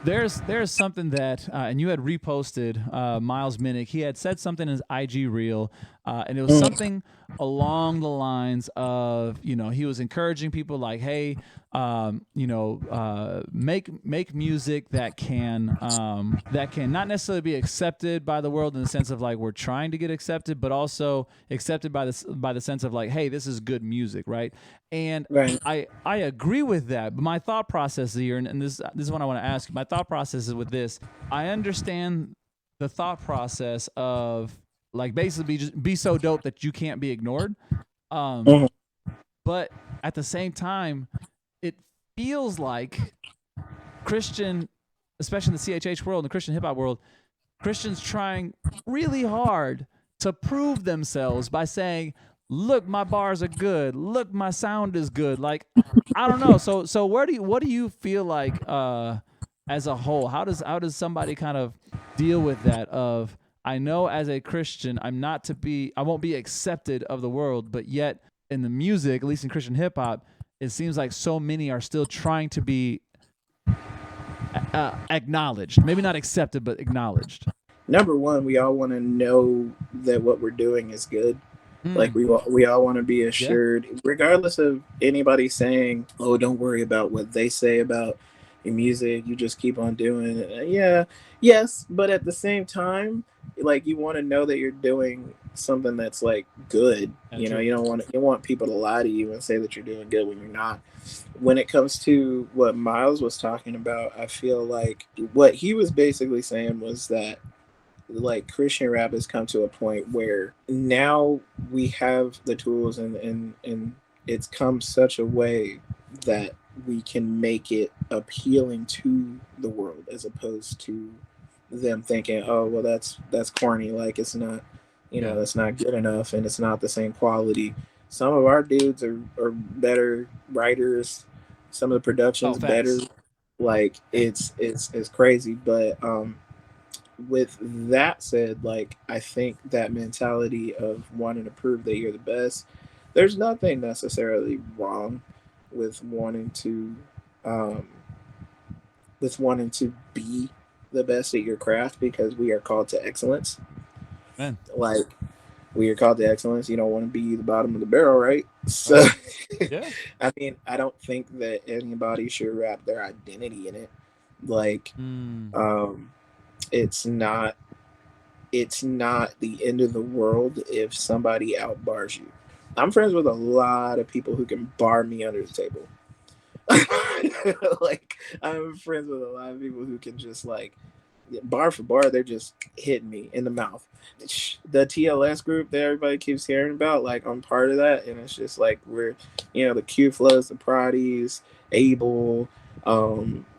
There's something that and you had reposted Miles Minnick. He had said something in his IG reel, and it was Mm, something along the lines of, he was encouraging people like, hey, make music that can not necessarily be accepted by the world in the sense of like we're trying to get accepted, but also accepted by the sense of like, hey, this is good music, right? And right. I agree with that, but my thought process here, and this is what I want to ask. My thought process is with this. I understand the thought process of like basically just be so dope that you can't be ignored. Um, Mhm. but at the same time, it feels like Christian, especially in the CHH world, in the Christian hip hop world, Christians trying really hard to prove themselves by saying, "Look, my bars are good. Look, my sound is good." Like, I don't know. So what do you feel like as a whole? How does somebody kind of deal with that of I know as a Christian I won't be accepted of the world, but yet in the music, at least in Christian hip hop, it seems like so many are still trying to be acknowledged. Maybe not accepted, but acknowledged. Number one, we all want to know that what we're doing is good. Like Hmm. we all want to be Yeah. assured, regardless of anybody saying, "Oh, don't worry about what they say about your music. You just keep on doing it." Yeah, yes, but at the same time, like you want to know that you're doing something that's like good. Yeah. True. You want people to lie to you and say that you're doing good when you're not. When it comes to what Miles was talking about, I feel like what he was basically saying was that like Christian rap has come to a point where now we have the tools and it's come such a way that we can make it appealing to the world as opposed to them thinking, oh well, that's corny, like it's not, Yeah. that's not good enough and it's not the same quality. Some of our dudes are better writers, some of the Oh, production's better. facts. Like it's crazy, but with that said, like I think that mentality of wanting to prove that you're the best, there's nothing necessarily wrong with um, wanting to be the best at your craft because we are called to excellence. Man. Like we are called to excellence. You don't want to be the bottom of the barrel, right? So, Right. Yeah. I mean, I don't think that anybody should wrap their identity in it. Like, Mm. um, it's not it's not the end of the world if somebody outbars you. I'm friends with a lot of people who can bar me under the table. Like I'm friends with a lot of people who can just like bar for bar, they're just hitting me in the mouth. The TLS group that everybody keeps hearing about, like I'm part of that, and it's just like we're, the Q Flows, the Prodies, Abel.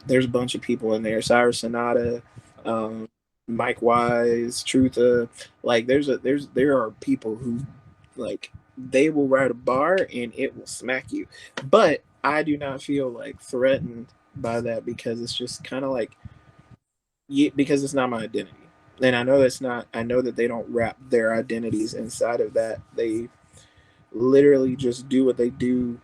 There's a bunch of people in there. Cyrus Sonata, um, Mike Wise, Trutha. Like there are people who like they will write a bar and it will smack you, but I do not feel like threatened by that because it's just kind of like because it's not my identity. And I know that's not. I know that they don't wrap their identities inside of that. They literally just do what they do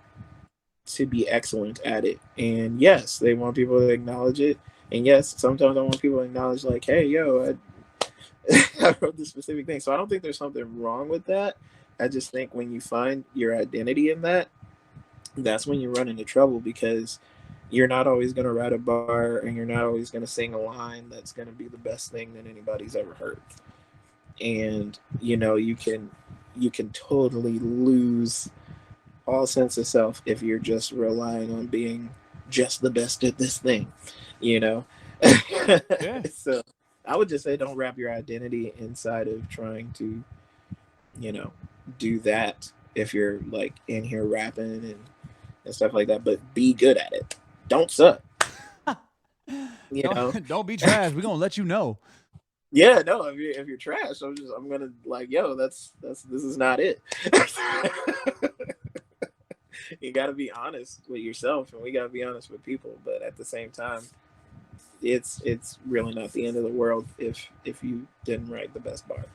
to be excellent at it. And yes, they want people to acknowledge it. And yes, sometimes I want people to acknowledge, like, hey, yo, I wrote this specific thing. So I don't think there's something wrong with that. I just think when you find your identity in that, that's when you run into trouble because you're not always going to write a bar and you're not always going to sing a line that's going to be the best thing that anybody's ever heard. And you can totally lose all sense of self if you're just relying on being just the best at this thing, you know. Yeah. So I would just say don't wrap your identity inside of trying to, you know, do that if you're like in here rapping and stuff like that, but be good at it. Don't suck, you know. Don't be trash. We're gonna let you know. Yeah, no, if you're trash, I'm gonna like, yo, that's this is not it. You got to be honest with yourself, and we got to be honest with people. But at the same time, it's really not the end of the world if you didn't write the best bar.